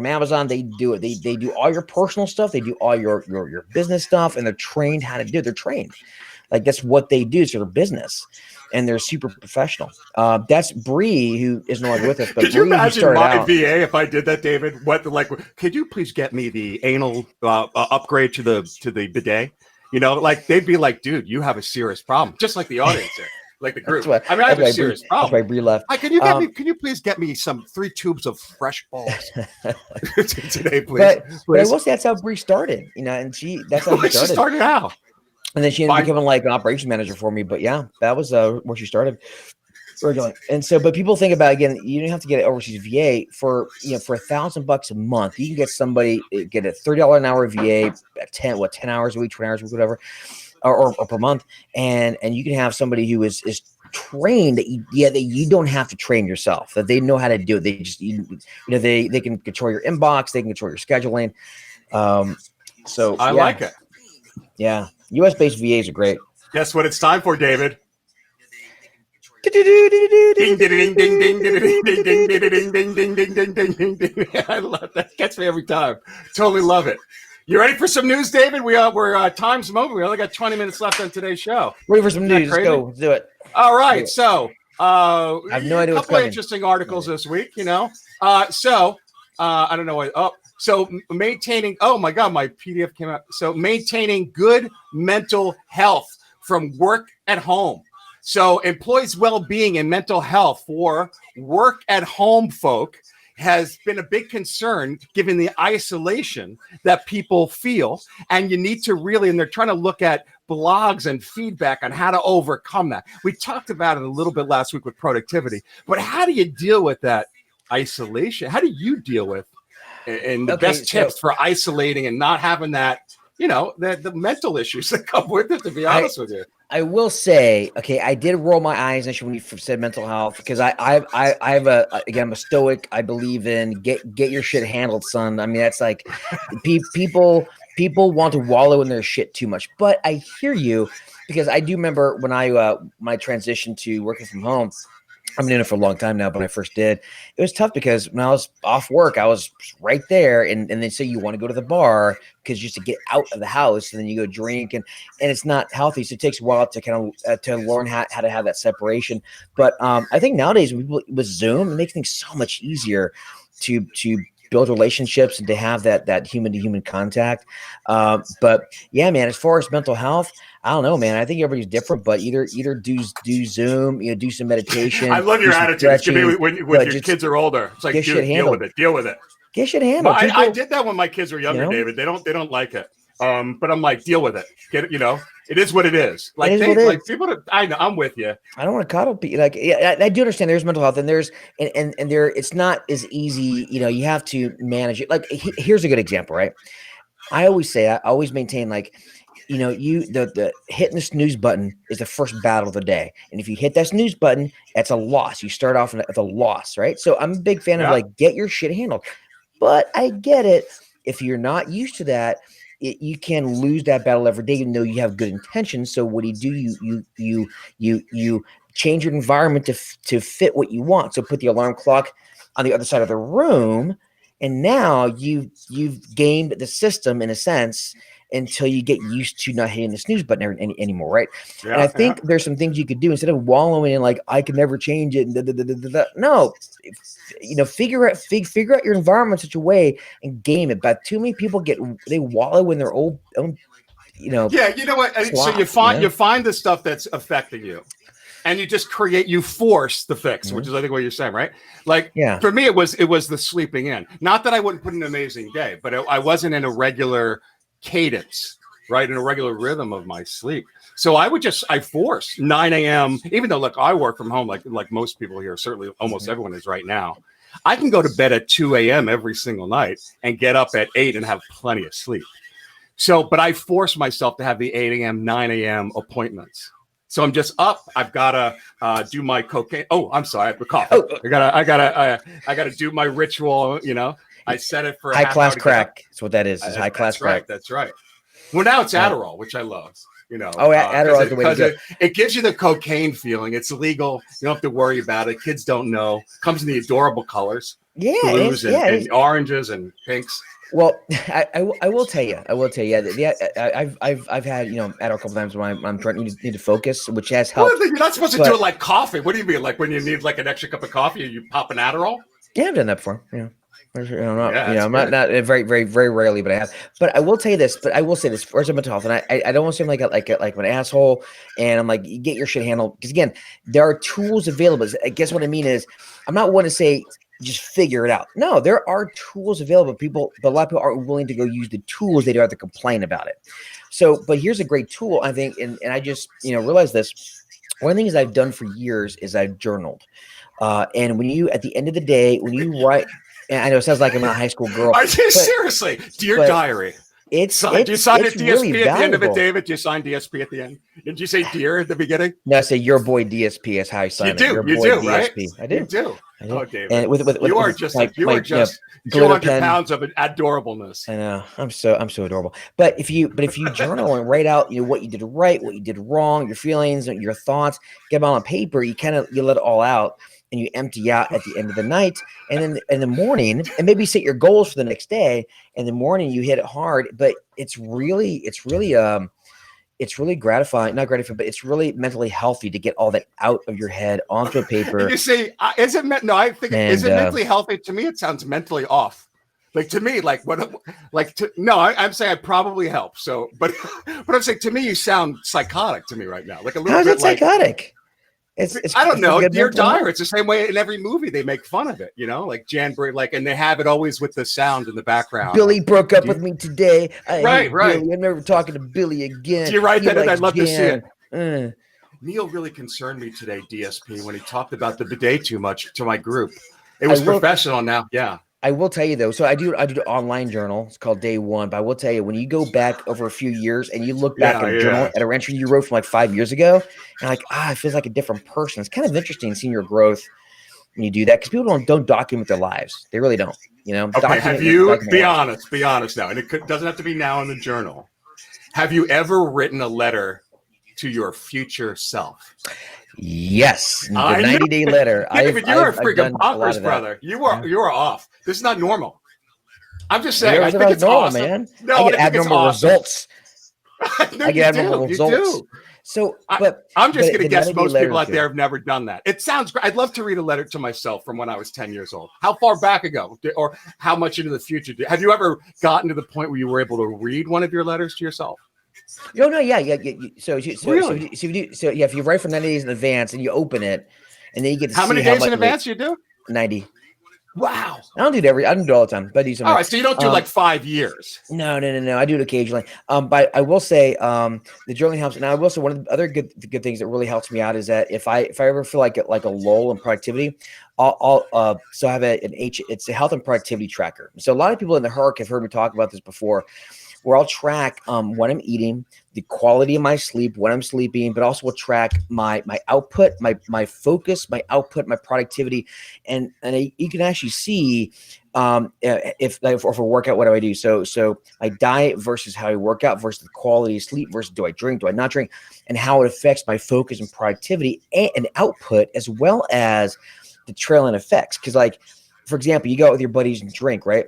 Amazon. They do it. They do all your personal stuff. They do all your business stuff, and they're trained how to do it. They're trained. Like that's what they do. It's their business, and they're super professional. That's Bree, who is no longer with us. But could you Bree, imagine my VA if I did that, David? What like? Could you please get me the anal upgrade to the bidet? You know, like they'd be like, dude, you have a serious problem, just like the audience there. Like the group. I have a serious problem. That's why Bree left. Can you please get me 3 tubes of fresh balls today, please? But I will say that's how Bree started, you know, and that's how she started. She started how? And then she ended up becoming like an operations manager for me. But yeah, that was where she started. And so, but people think about, again, you don't have to get an overseas VA for $1,000 a month. You can get somebody, get a $30 an hour VA, 10 hours a week, 20 hours a week, whatever. Or per month, and you can have somebody who is trained that you don't have to train yourself, that they know how to do it. They just they can control your inbox, they can control your scheduling. So I like it. Yeah, US based VAs are great. Guess what it's time for, David? I love that. Gets me every time. Totally love it. You ready for some news, David? We're time's moving. We only got 20 minutes left on today's show. Ready for some news? Let's go. Let's do it. All right. So I have no idea what's coming. A couple of interesting articles this week. You know. I don't know what. So maintaining. Oh my God, my PDF came out. So maintaining good mental health from work at home. So employees' well-being and mental health for work at home folk has been a big concern given the isolation that people feel. And you need to really, and they're trying to look at blogs and feedback on how to overcome that. We talked about it a little bit last week with productivity, but how do you deal with that isolation? How do you deal with and the best tips for isolating and not having that, the mental issues that come with it, to be honest with you? I will say, okay, I did roll my eyes initially when you said mental health, because I'm a stoic. I believe in get your shit handled, son. I mean, that's like people want to wallow in their shit too much. But I hear you, because I do remember when I transitioned to working from home. I've been doing it for a long time now, but when I first did, it was tough because when I was off work, I was right there. And they say you want to go to the bar because just to get out of the house, and then you go drink, and it's not healthy. So it takes a while to kind of to learn how to have that separation. But I think nowadays with Zoom, it makes things so much easier to build relationships and to have that human to human contact. But yeah, man, as far as mental health, I don't know, man. I think everybody's different, but either do Zoom, do some meditation. I love your attitude. It's gonna be when your kids are older. It's like, dude, deal with it. Get shit handled. I did that when my kids were younger, David. They don't like it. But I'm like, deal with it. Get it. It is what it is. Like people. I know. I'm with you. I don't want to coddle people. Like, yeah, I do understand. There's mental health, and there's and there. It's not as easy. You have to manage it. Like, here's a good example, right? I always maintain, like, the hitting the snooze button is the first battle of the day, and if you hit that snooze button, that's a loss. You start off with a loss, right? So I'm a big fan of, like, get your shit handled. But I get it. If you're not used to that, you can lose that battle every day, even though you have good intentions. So what do? You change your environment to fit what you want. So put the alarm clock on the other side of the room, and now you've gamed the system in a sense until you get used to not hitting the snooze button anymore, right? Yeah, and I think there's some things you could do instead of wallowing in, like, I can never change it. No, figure out your environment in such a way and game it. But too many people they wallow in their own. Yeah, you know what? So you find the stuff that's affecting you, and you just force the fix, which is, I think, what you're saying, right? Like, for me, it was the sleeping in. Not that I wouldn't put in an amazing day, but I wasn't in a regular cadence, right? In a regular rhythm of my sleep. So I force 9 a.m., even though, look, I work from home like most people here, certainly almost everyone is right now. I can go to bed at 2 a.m. every single night and get up at 8 and have plenty of sleep. So, but I force myself to have the 8 a.m., 9 a.m. appointments. So I'm just up. I've got to do my cocaine. Oh, I'm sorry. I have a cough. I gotta do my ritual, I set it for high class crack. That's what that is. It's high class crack. That's right. Well, now it's Adderall, which I love. You know, Adderall is the way to go. It gives you the cocaine feeling. It's legal. You don't have to worry about it. Kids don't know. Comes in the adorable colors. Yeah, blues and oranges and pinks. Well, I will tell you. I've had Adderall a couple times when I'm trying need to focus, which has helped. Well, you're not supposed to do it like coffee. What do you mean? Like when you need like an extra cup of coffee, you pop an Adderall? Yeah, I've done that before. I'm not very, very, very rarely, but I have. But I will tell you this. But I will say this first about mental health, and I don't want to seem like an asshole. And I'm like, you get your shit handled, because again, there are tools available. I guess what I mean is, I'm not one to say just figure it out. No, there are tools available. But a lot of people aren't willing to go use the tools. They don't have to complain about it. So, but here's a great tool, I think, and I just realized this. One of the things I've done for years is I've journaled. And when you, at the end of the day, when you write, and I know it sounds like I'm a high school girl. Seriously, dear diary. Do you sign a DSP really at the end of it, David? Do you sign DSP at the end? Did you say dear at the beginning? No, I say your boy DSP is how I sign it. You do, right? I do. You do. Oh, David. And with you are just 200 pounds of adorableness. I know. I'm so adorable. But if you journal and write out what you did right, what you did wrong, your feelings, your thoughts, get them on paper, you let it all out. And you empty out at the end of the night, and then in the morning, and maybe set your goals for the next day. In the morning, you hit it hard, but it's really gratifying, not gratifying, but it's really mentally healthy to get all that out of your head onto a paper. You see, is it mentally healthy? To me, it sounds mentally off. Like to me, I'm saying I probably help. So, but I'm saying to me, you sound psychotic to me right now. Like a little How's bit it psychotic? It's I don't know. Dear Diary, it's the same way in every movie they make fun of it, like Jan Bray, and they have it always with the sound in the background. Billy broke up with me today. Right. Billy. I'm never talking to Billy again. Do you write that? I'd love to see it. Neil really concerned me today, DSP, when he talked about the bidet too much to my group. It was professional now. Yeah. I will tell you though, so I do an online journal. It's called Day One, but I will tell you, when you go back over a few years and you look back at a journal, at a entry you wrote from like 5 years ago, and it feels like a different person. It's kind of interesting seeing your growth when you do that, because people don't document their lives. They really don't. Okay, have you, be honest now, and it doesn't have to be now in the journal. Have you ever written a letter to your future self? Yes, the 90-day letter. David, you're a freaking bonkers, brother. You are off. This is not normal. I'm just saying. I think it's normal, awesome. Man. No, I get abnormal results. I get abnormal results. So, I'm just going to guess most people out there have never done that. It sounds great. I'd love to read a letter to myself from when I was 10 years old. How far back ago, or how much into the future? Have you ever gotten to the point where you were able to read one of your letters to yourself? No, yeah. So if you write for 90 days in advance and you open it, and then you get to how many days in advance you do? 90. Wow. I don't do it I don't do it all the time, but I do something. All right, so you don't do like 5 years. No. I do it occasionally. But I will say the journaling helps. And I will say one of the other good things that really helps me out is that if I ever feel like a lull in productivity, I'll have it's a health and productivity tracker. So a lot of people in the HERC have heard me talk about this before, where I'll track what I'm eating, the quality of my sleep, when I'm sleeping, but also will track my output, my focus, my output, my productivity, and you can actually see if for a workout, what do I do? So my diet versus how I work out versus the quality of sleep versus do I drink, do I not drink, and how it affects my focus and productivity and output, as well as the trailing effects. Because for example, you go out with your buddies and drink, right?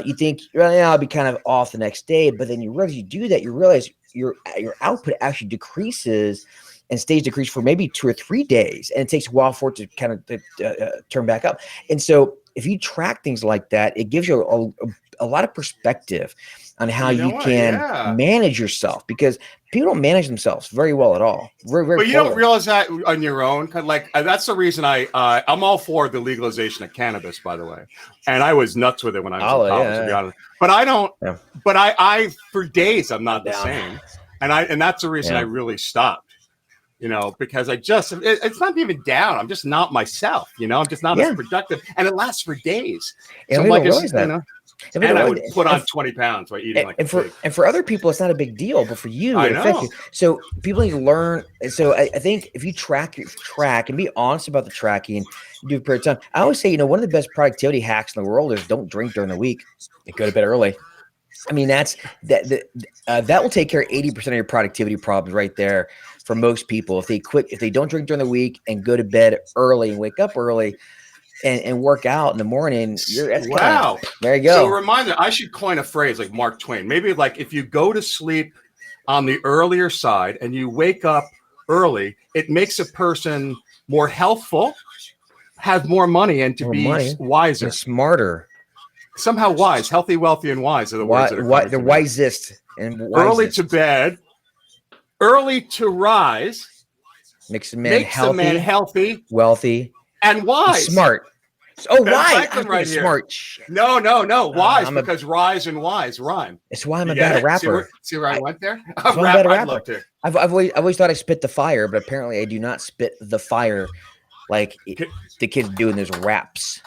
You think, I'll be kind of off the next day, but then you realize you do that, you realize your output actually decreases and stays decreased for maybe 2 or 3 days, and it takes a while for it to kind of turn back up. And so if you track things like that, it gives you a lot of perspective on how you can manage yourself, because people don't manage themselves very well at all. Very, very. But you don't realize that on your own. That's the reason I'm all for the legalization of cannabis, by the way. And I was nuts with it when I was in college, to be honest. But I don't. Yeah. But I for days I'm not the same, and that's the reason I really stopped. Because it's not even down. I'm just not myself. I'm just not as productive, and it lasts for days. Yeah, so and I would put on 20 pounds by eating and for other people, it's not a big deal, but for you, it affects you. So people need to learn. So I think if you track and be honest about the tracking, do a period of time. I always say, one of the best productivity hacks in the world is don't drink during the week. You go to bed early. I mean, that will take care of 80% of your productivity problems right there for most people. If they don't drink during the week and go to bed early and wake up early and work out in the morning, wow. There you go. So a reminder, I should coin a phrase like Mark Twain. Maybe like if you go to sleep on the earlier side and you wake up early, it makes a person more healthful, have more money, and be wiser, and smarter. Somehow wise, healthy, wealthy, and wise are the words that are the wisest and wisest. Early to bed, early to rise, makes a man healthy, wealthy, and wise, and smart. Oh, wise! Right smart. No. Wise because rise and wise rhyme. It's why I'm a better rapper. See where I went there? I'm a better rapper. I've always thought I spit the fire, but apparently I do not spit the fire like the kids do in those raps.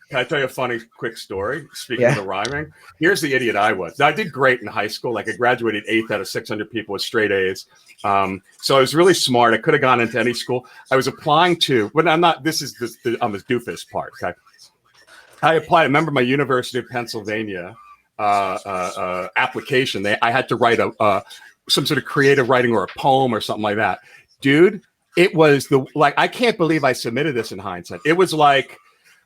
Can I tell you a funny, quick story? Speaking of the rhyming, here's the idiot I was. Now, I did great in high school. Like I graduated 8th out of 600 people with straight A's. So I was really smart. I could have gone into any school. I was applying to, but I'm not. This is I'm a doofus part. Okay, I applied. I remember my University of Pennsylvania application. I had to write some sort of creative writing or a poem or something like that. Dude, it was I can't believe I submitted this in hindsight. It was like,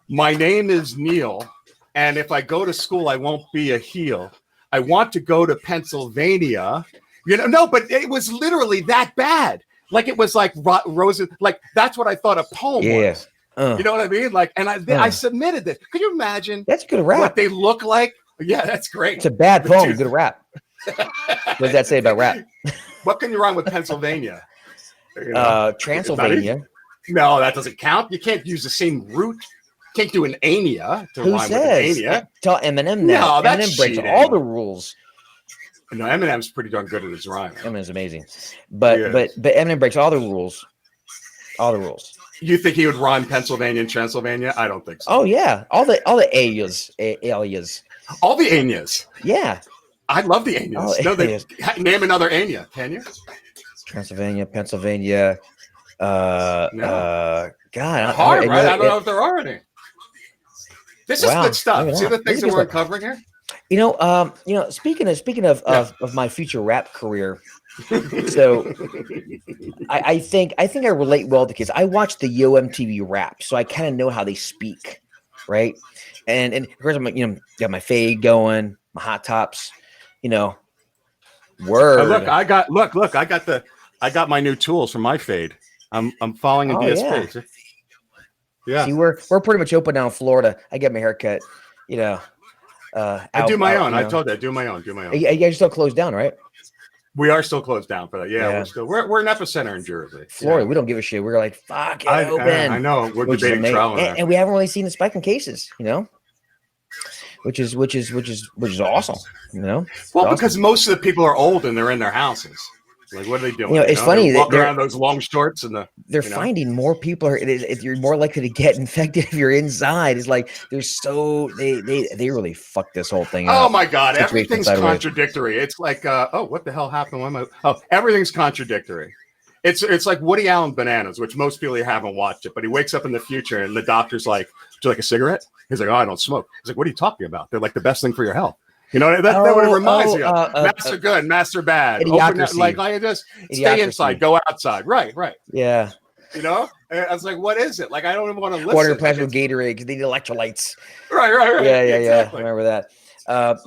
my name is Neil, and if I go to school, I won't be a heel. I want to go to Pennsylvania. No, but it was literally that bad. Like it was like roses. Like that's what I thought a poem was. You know what I mean? Like, and I submitted this. Could you imagine? That's a good rap. What they look like? Yeah, that's great. It's a bad poem. Good rap. What does that say about rap? What can you rhyme with Pennsylvania? Transylvania. No, that doesn't count. You can't use the same root. Can't do an ania to Who rhyme says? with an ania. Tell Eminem that. No, that's Eminem breaks cheating. all the rules. No, Eminem's pretty darn good at his rhyme. Eminem's amazing, but Eminem breaks all the rules. All the rules. You think he would rhyme Pennsylvania and Transylvania? I don't think so. Oh yeah, all the alias. All the anias. Yeah, I love the anias. Name another ania, can you? Transylvania, Pennsylvania. God, hard, right? I don't know if there are any. This is good stuff. See the things that we're uncovering here? Speaking of my future rap career, so I think I relate well to kids. I watch the MTV rap, so I kind of know how they speak, right? And of course I'm got my fade going, my hot tops, word. Look, I got my new tools for my fade. I'm following a DSP. Yeah. See, we're pretty much open now in Florida. I get my hair cut, I do my own. I told you I do my own. You guys still closed down, right? We are still closed down for that. Yeah. We're an epicenter in Jersey. Florida, we don't give a shit. We're like, fuck it, open. I know. We're debating traveling, and we haven't really seen the spike in cases, which is awesome, Well, awesome. Because most of the people are old and they're in their houses. Like, what are they doing? It's funny. They're walking around those long shorts and they're finding more people you're more likely to get infected if you're inside. It's like they really fucked this whole thing up. Oh my God. Everything's contradictory. It's like, what the hell happened? Everything's contradictory. It's like Woody Allen Bananas, which most people haven't watched it, but he wakes up in the future and the doctor's like, "Do you like a cigarette?" He's like, "Oh, I don't smoke." He's like, "What are you talking about? They're like the best thing for your health." That's what it reminds me of. Master good, master bad. Stay inside, go outside. Right. Yeah. I was like, what is it? Like, I don't even want to listen. Water plasma Gatorade because they need electrolytes. Right. Yeah. Exactly. I remember that.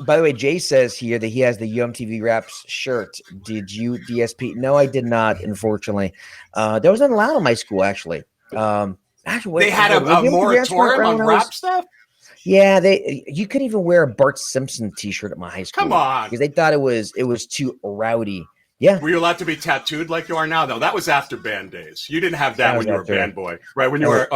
By the way, Jay says here that he has the UMTV Raps shirt. Did you DSP? No, I did not, unfortunately. That was not allowed in my school, actually. They had a moratorium on rap stuff? Yeah, you couldn't even wear a Bart Simpson T-shirt at my high school. Come on, because they thought it was too rowdy. Yeah. Were you allowed to be tattooed like you are now? No, that was after band days. You didn't have that when you were a band boy, right? When you were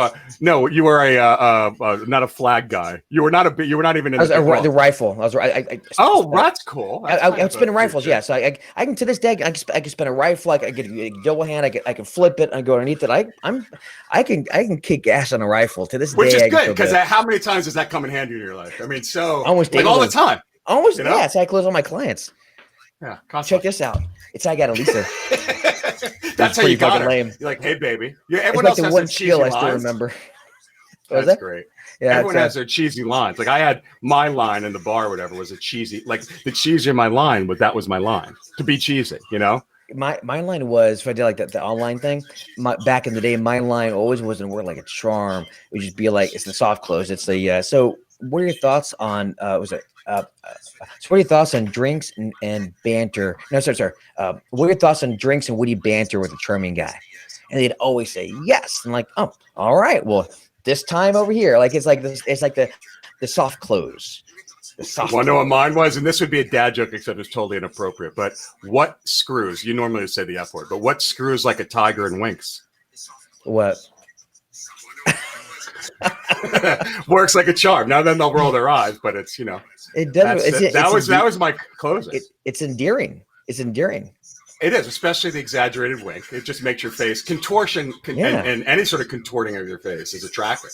you were a not a flag guy. You were not even in the rifle. That's cool. I'm spinning rifles. Yeah, so I can to this day I can spin a rifle. I can a double hand. I can flip it and go underneath it. I can kick ass on a rifle to this day. Which is good because how many times does that come in handy in your life? I mean, so almost like all the time. Almost. Yeah, so I close all my clients. Yeah, check this out. It's I got Elisa. That's how you got her. Lame. You're like, hey, baby. Yeah, everyone else has one skill I still remember. That's great. Yeah, everyone has their cheesy lines. Like I had my line in the bar, or whatever, was a cheesy. Like the cheesier my line, but that was my line to be cheesy. My line was, if I did like the online thing, back in the day, my line always wasn't word like a charm. It would just be like, it's the soft close. It's the so. What are your thoughts on so what are your thoughts on drinks and banter? No, sorry. What are your thoughts on drinks and witty banter with a charming guy? And they'd always say yes. And like, oh, all right. Well, this time over here, like it's like this. It's like the soft close. Want to know what mine was? And this would be a dad joke, except it's totally inappropriate. But what screws? You normally would say the F word, but what screws like a tiger and winks? What? Works like a charm. Now then they'll roll their eyes, but it's it does. That was my closing. It's endearing. It's endearing. It is, especially the exaggerated wink. It just makes your face contortion and any sort of contorting of your face is attractive.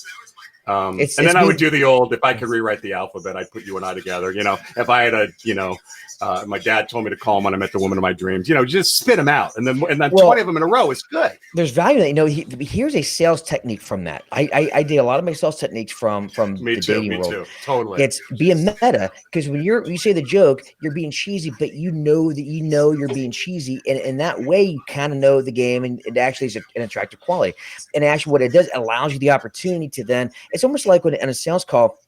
And then I would do the old, if I could rewrite the alphabet, I'd put you and I together. If I had my dad told me to call him when I met the woman of my dreams, just spit them out. And then 20 of them in a row is good. There's value in that. Here's a sales technique from that. I did a lot of my sales techniques from the dating world. Me too. Totally. It's being meta, because when you say the joke, you're being cheesy, but you know that you're being cheesy. And in that way, you kind of know the game, and it actually is an attractive quality. And actually what it does, allows you the opportunity to then, it's almost like when in a sales call,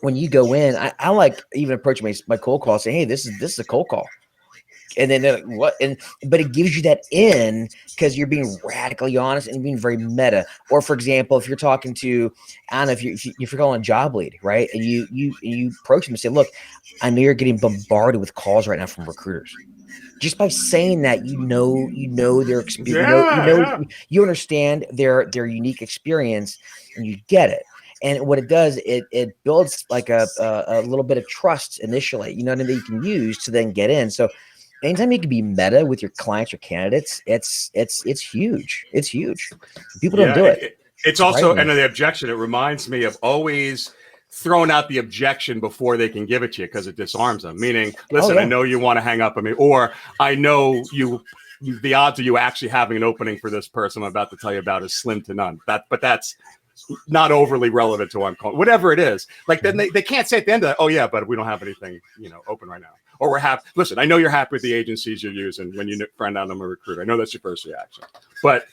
when you go in, I like even approaching my cold call, saying, hey, this is a cold call. And then they're like, what? But it gives you that in, because you're being radically honest and being very meta. Or for example, if you're talking to, I don't know, if you're calling a job lead, right? And you approach them and say, look, I know you're getting bombarded with calls right now from recruiters. Just by saying that, you know their experience, you understand their unique experience, and you get it. And what it does, it builds like a little bit of trust initially, that you can use to then get in. So anytime you can be meta with your clients or candidates, it's huge. It's huge. People don't do it. It's also, and the objection, it reminds me of always throwing out the objection before they can give it to you, because it disarms them. Meaning, listen, I know you want to hang up on me, or I know the odds of you actually having an opening for this person I'm about to tell you about is slim to none. But that's not overly relevant to what I'm calling, whatever it is. Like then they can't say at the end of that, oh yeah, but we don't have anything, open right now. Or listen, I know you're happy with the agencies you're using when you find out I'm a recruiter. I know that's your first reaction, but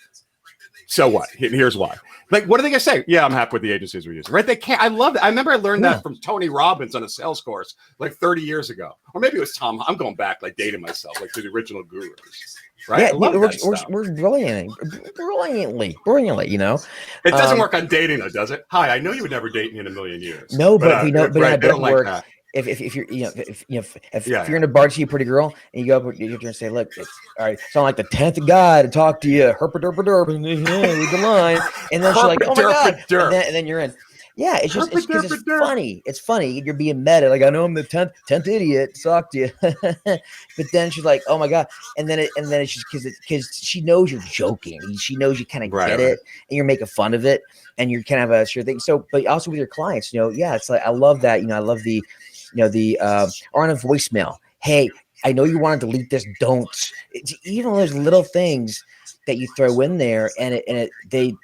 so what? Here's why. Like, what are they going to say? Yeah, I'm happy with the agencies we're using, right? They can't. I love that. I remember I learned that from Tony Robbins on a sales course like 30 years ago. Or maybe it was Tom. I'm going back, like dating myself, like to the original gurus. Right? Yeah, we're brilliantly. It doesn't work on dating, though, does it? Hi, I know you would never date me in a million years. No, but we know, but it doesn't work. Like if you're if you're in a bar to see a pretty girl and you go up, you're going to say, look, it's all right. Sound like the 10th guy to talk to you. Herpa derpa derp, and read the line, and then she's like, oh my god, and then you're in. Yeah, it's just because it's funny. It's funny. You're being meta. Like, I know I'm the 10th idiot. Talk to you. But then she's like, oh my god. And then it's just because she knows you're joking. She knows you kind of get it, and you're making fun of it, and you're kind of a sure thing. So, but also with your clients, it's like, I love that. I love the, or on a voicemail. Hey, I know you want to delete this. Don't. It's even those little things that you throw in there, and they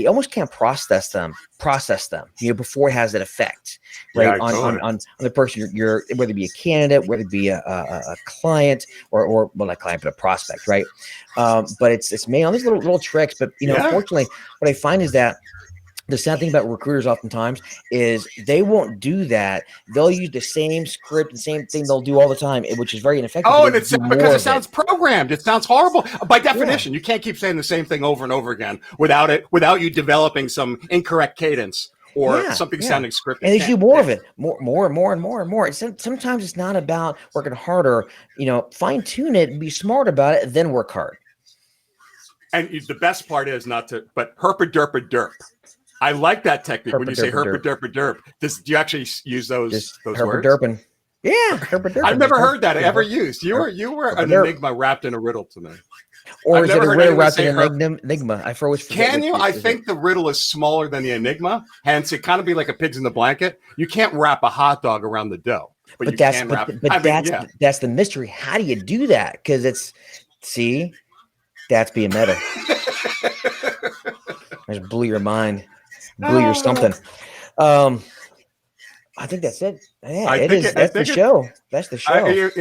almost can't process them, before it has that effect, right? On the person you're, whether it be a candidate, whether it be a client, or well, not a client, but a prospect, right? But it's made on these little tricks. But unfortunately, what I find is that the sad thing about recruiters oftentimes is they won't do that. They'll use the same script, the same thing they'll do all the time, which is very ineffective. Oh, and it's because it sounds programmed. It sounds horrible. By definition, you can't keep saying the same thing over and over again without you developing some incorrect cadence or something sounding scripted. And they do more of it, more and more. Sometimes it's not about working harder. Fine tune it and be smart about it, and then work hard. And the best part is but herpa derpa derp. I like that technique. When you say herpa derpa derp, do you actually use those words? Derping. Yeah, herpa derping. I've never heard that ever used. You were an enigma wrapped in a riddle to me. Or is it a riddle wrapped in an enigma? I always forget. Can you? I think the riddle is smaller than the enigma. Hence, it kind of be like a pigs in the blanket. You can't wrap a hot dog around the dough. But that's the mystery. How do you do that? Because that's being meta. I just blew your mind. glue or something. I think that's it. Yeah, that's the show. That's the show.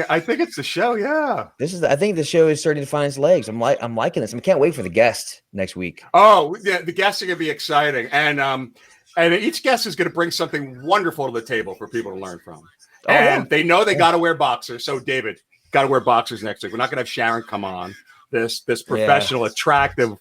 I think it's the show. Yeah. I think the show is starting to find its legs. I'm liking this. I can't wait for the guest next week. Oh, yeah, the guests are going to be exciting, and each guest is going to bring something wonderful to the table for people to learn from. They know they got to wear boxers. So David, got to wear boxers next week. We're not going to have Sharon come on. This professional, attractive,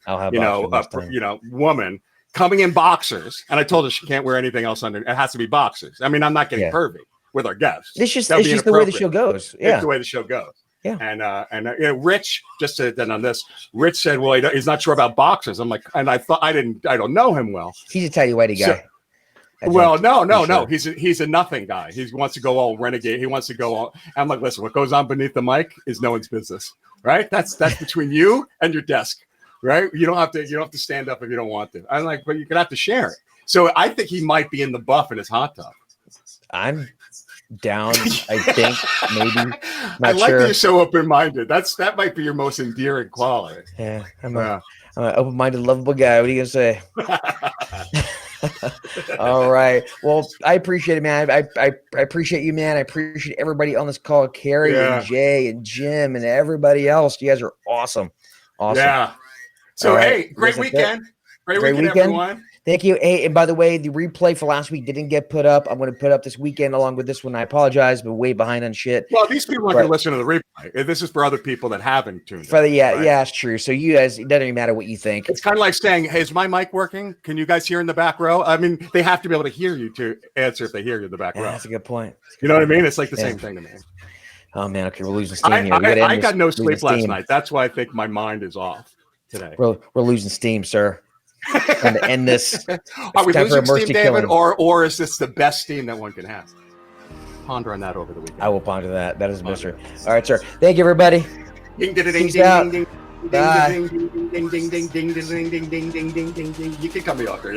woman coming in boxers, and I told her she can't wear anything else under. It has to be boxers. I mean, I'm not getting pervy with our guests. It's just the way the show goes. Yeah, it's the way the show goes. Yeah, and Rich just said that on this. Rich said, "Well, he's not sure about boxers." I'm like, and I don't know him well. He's a tidy whitey guy. No. He's a nothing guy. He wants to go all renegade. He wants to go all. I'm like, listen, what goes on beneath the mic is no one's business, right? That's between you and your desk. Right? You don't have to stand up if you don't want to. I'm like, but you're gonna have to share it. So I think he might be in the buff in his hot tub. I'm down. I think maybe. I like that you're so open-minded. That might be your most endearing quality. Yeah, I'm an open-minded, lovable guy. What are you gonna say? All right. Well, I appreciate it, man. I appreciate you, man. I appreciate everybody on this call, Carrie and Jay and Jim and everybody else. You guys are awesome. Awesome. Yeah. So, hey, great weekend. Great weekend, everyone. Thank you. Hey, and by the way, the replay for last week didn't get put up. I'm going to put up this weekend along with this one. I apologize, but way behind on shit. Well, these people aren't going to listen to the replay. This is for other people that haven't tuned in. Yeah, it's true. So you guys, it doesn't even matter what you think. It's kind of like saying, hey, is my mic working? Can you guys hear in the back row? I mean, they have to be able to hear you to answer if they hear you in the back row. That's a good point. You know what I mean? It's like the same thing to me. Oh, man. Okay, we're losing steam here. I got no sleep last night. That's why I think my mind is off today. We're losing steam, sir. And to end this, are we losing steam, David, or is this the best steam that one can have? Ponder on that over the weekend. I will ponder that. That is a mystery. All right, sir. Thank you, everybody. Peace out. Bye. You can cut me off there.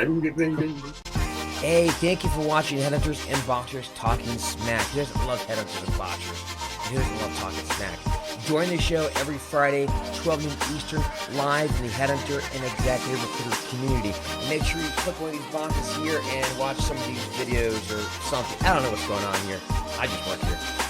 Hey, thank you for watching Headhunters and Boxers Talking Smack. Who doesn't love Headhunters and Boxers? And who doesn't love Talking Smack? Join the show every Friday, 12 noon Eastern, live in the Headhunter and Executive Recruiter Community. And make sure you click one of these boxes here and watch some of these videos or something. I don't know what's going on here. I just work here.